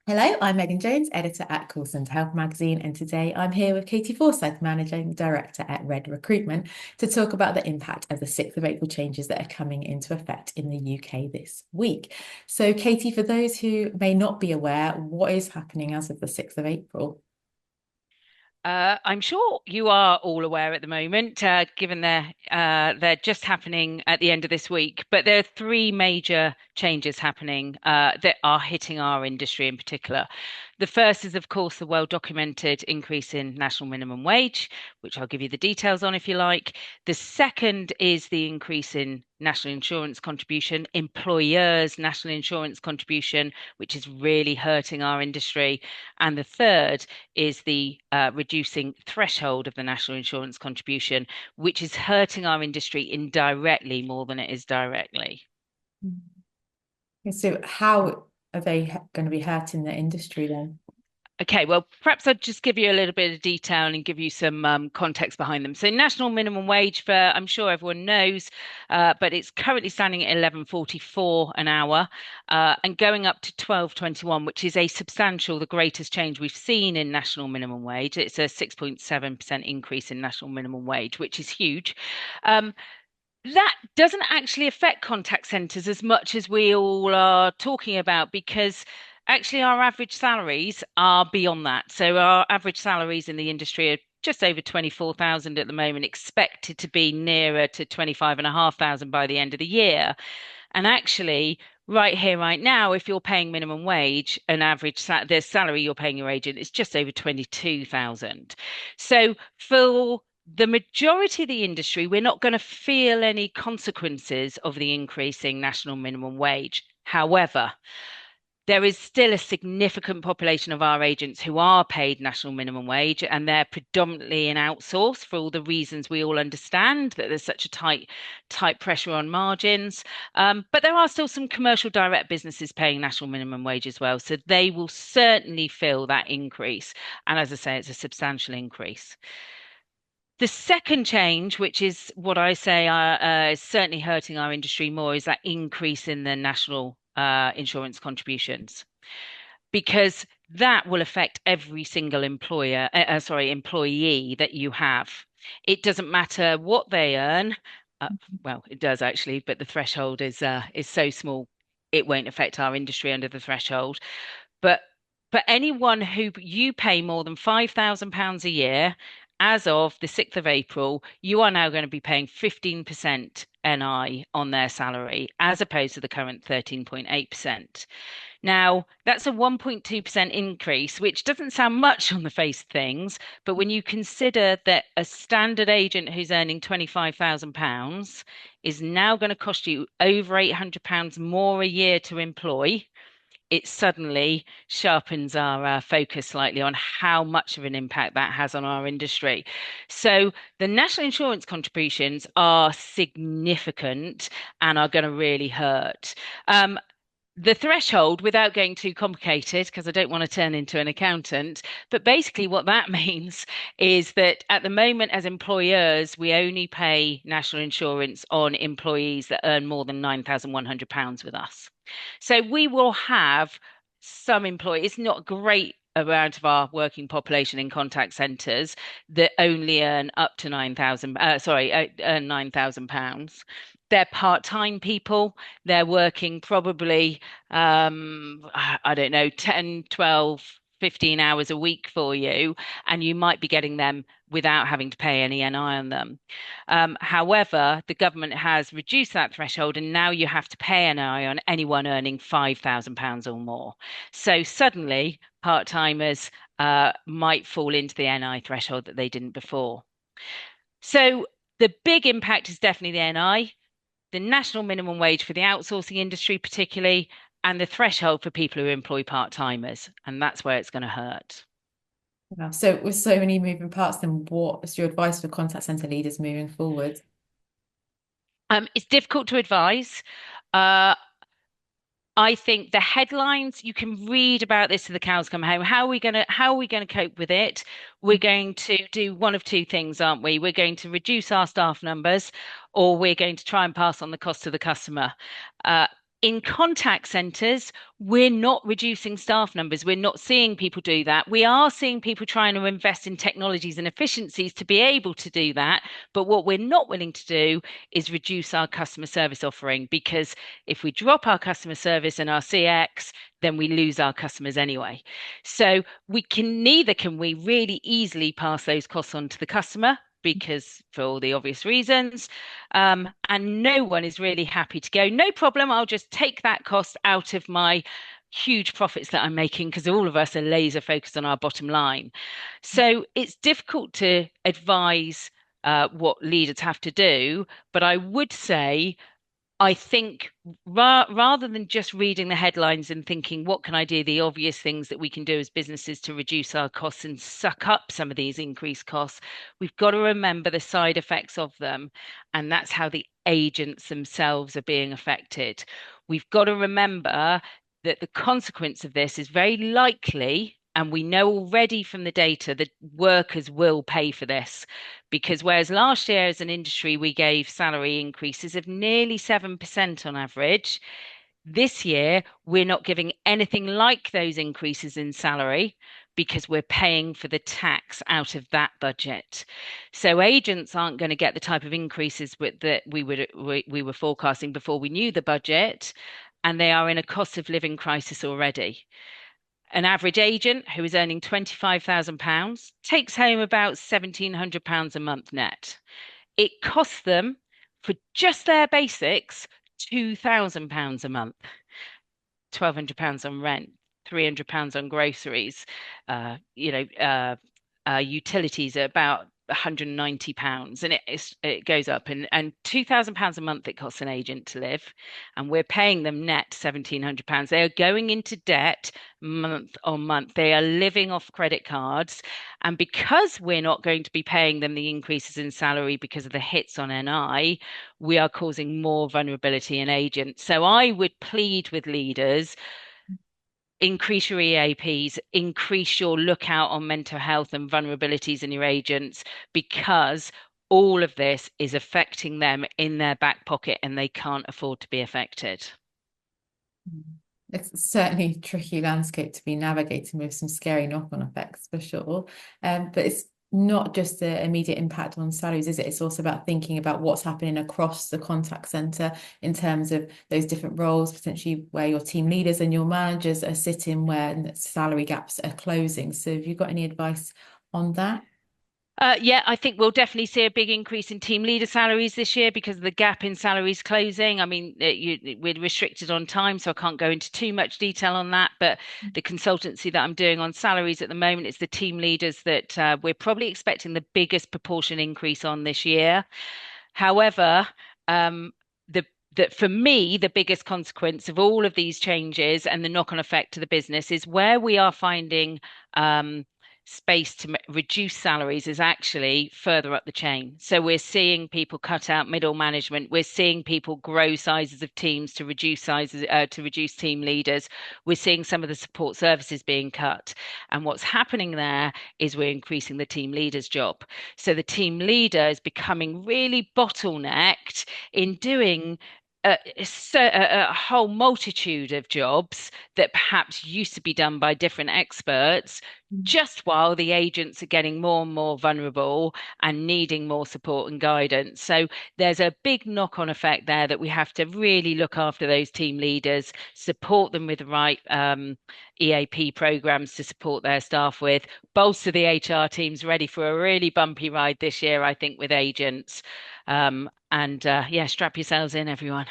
Hello, I'm Megan Jones, editor at Call Centre Health magazine, and today I'm here with Katy Forsyth, managing director at Red Recruitment, to talk about the impact of the 6th of April changes that are coming into effect in the UK this week. So, Katy, for those who may not be aware, what is happening as of the 6th of April? I'm sure you are all aware at the moment, given they're just happening at the end of this week. But there are three major changes happening that are hitting our industry in particular. The first is, of course, the well-documented increase in national minimum wage, which I'll give you the details on if you like. The second is the increase in national insurance contribution, employers' national insurance contribution, which is really hurting our industry. And the third is the reducing threshold of the national insurance contribution, which is hurting our industry indirectly more than it is directly. So, how are they going to be hurting the industry then? Okay, well, perhaps I'd just give you a little bit of detail and give you some context behind them. So, national minimum wage for, I'm sure everyone knows, but it's currently standing at 11.44 an hour, and going up to 12.21, which is a substantial, the greatest change we've seen in national minimum wage. It's a 6.7% increase in national minimum wage, which is huge. Um, that doesn't actually affect contact centres as much as we all are talking about because actually our average salaries are beyond that. So our average salaries in the industry are just over 24,000 at the moment, expected to be nearer to 25,500 by the end of the year. And actually, right here, right now, if you're paying minimum wage, an average the salary you're paying your agent is just over 22,000. So for the majority of the industry, we're not going to feel any consequences of the increasing national minimum wage. However, there is still a significant population of our agents who are paid national minimum wage, and they're predominantly in outsource for all the reasons we all understand that there's such a tight pressure on margins. But there are still some commercial direct businesses paying national minimum wage as well, so they will certainly feel that increase. And as I say, it's a substantial increase. The second change, which is what I say is certainly hurting our industry more, is that increase in the national insurance contributions, because that will affect every single employee that you have. It doesn't matter what they earn. Uh, well, it does actually, but the threshold is so small, it won't affect our industry under the threshold. But for anyone who you pay more than £5,000 a year, as of the 6th of April, you are now going to be paying 15% NI on their salary, as opposed to the current 13.8%. Now, that's a 1.2% increase, which doesn't sound much on the face of things, but when you consider that a standard agent who's earning £25,000 is now going to cost you over £800 more a year to employ, it suddenly sharpens our focus slightly on how much of an impact that has on our industry. So the national insurance contributions are significant and are going to really hurt. The threshold, without getting too complicated, because I don't want to turn into an accountant, but basically what that means is that at the moment, as employers, we only pay national insurance on employees that earn more than £9,100 with us. So we will have some employees, it's not a great amount of our working population in contact centres that only earn up to 9,000, earn £9,000. They're part-time people. They're working probably, I don't know, 10, 12, 15 hours a week for you, and you might be getting them without having to pay any NI on them. However, the government has reduced that threshold, and now you have to pay NI on anyone earning £5,000 or more. So suddenly, part-timers might fall into the NI threshold that they didn't before. So the big impact is definitely the NI, the national minimum wage for the outsourcing industry, particularly, and the threshold for people who employ part-timers. And that's where it's going to hurt. Wow. So, with so many moving parts, then what is your advice for contact center leaders moving forward? It's difficult to advise. Uh, I think the headlines you can read about this till the cows come home. How are we gonna cope with it? We're going to do one of two things, aren't we? We're going to reduce our staff numbers, or we're going to try and pass on the cost to the customer. Uh, In contact centers, we're not reducing staff numbers. We're not seeing people do that. We are seeing people trying to invest in technologies and efficiencies to be able to do that. But what we're not willing to do is reduce our customer service offering, because if we drop our customer service and our CX, then we lose our customers anyway. So neither can we really easily pass those costs on to the customer, because for all the obvious reasons. And no one is really happy to go, no problem, I'll just take that cost out of my huge profits that I'm making, because all of us are laser focused on our bottom line. So it's difficult to advise what leaders have to do, but I would say I think rather than just reading the headlines and thinking, what can I do? The obvious things that we can do as businesses to reduce our costs and suck up some of these increased costs, we've got to remember the side effects of them. And that's how the agents themselves are being affected. We've got to remember that the consequence of this is very likely, and we know already from the data, that workers will pay for this. Because whereas last year as an industry, we gave salary increases of nearly 7% on average, this year we're not giving anything like those increases in salary, because we're paying for the tax out of that budget. So agents aren't going to get the type of increases that we were forecasting before we knew the budget, and they are in a cost of living crisis already. An average agent who is earning £25,000 takes home about £1,700 a month net. It costs them, for just their basics, £2,000 a month. £1,200 on rent, £300 on groceries, utilities are about £190, and it goes up, and £2,000 a month it costs an agent to live, and we're paying them net £1,700. They are going into debt month on month. They are living off credit cards, and because we're not going to be paying them the increases in salary because of the hits on NI, we are causing more vulnerability in agents. So I would plead with leaders, increase your EAPs, increase your lookout on mental health and vulnerabilities in your agents, because all of this is affecting them in their back pocket and they can't afford to be affected. It's certainly a tricky landscape to be navigating with some scary knock-on effects for sure. But it's not just the immediate impact on salaries, is it? It's also about thinking about what's happening across the contact center in terms of those different roles, potentially where your team leaders and your managers are sitting, where salary gaps are closing. So have you got any advice on that? Yeah, I think we'll definitely see a big increase in team leader salaries this year because of the gap in salaries closing. I mean, we're restricted on time, so I can't go into too much detail on that. But the consultancy that I'm doing on salaries at the moment, it's the team leaders that we're probably expecting the biggest proportion increase on this year. However, the that for me, the biggest consequence of all of these changes and the knock-on effect to the business is where we are finding space to reduce salaries is actually further up the chain. So we're seeing people cut out middle management. We're seeing people grow sizes of teams to reduce sizes to reduce team leaders. We're seeing some of the support services being cut. And what's happening there is we're increasing the team leader's job. So the team leader is becoming really bottlenecked in doing a whole multitude of jobs that perhaps used to be done by different experts, just while the agents are getting more and more vulnerable and needing more support and guidance. So there's a big knock-on effect there that we have to really look after those team leaders, support them with the right EAP programs to support their staff with, bolster the HR teams ready for a really bumpy ride this year, I think, with agents. And yeah, strap yourselves in, everyone.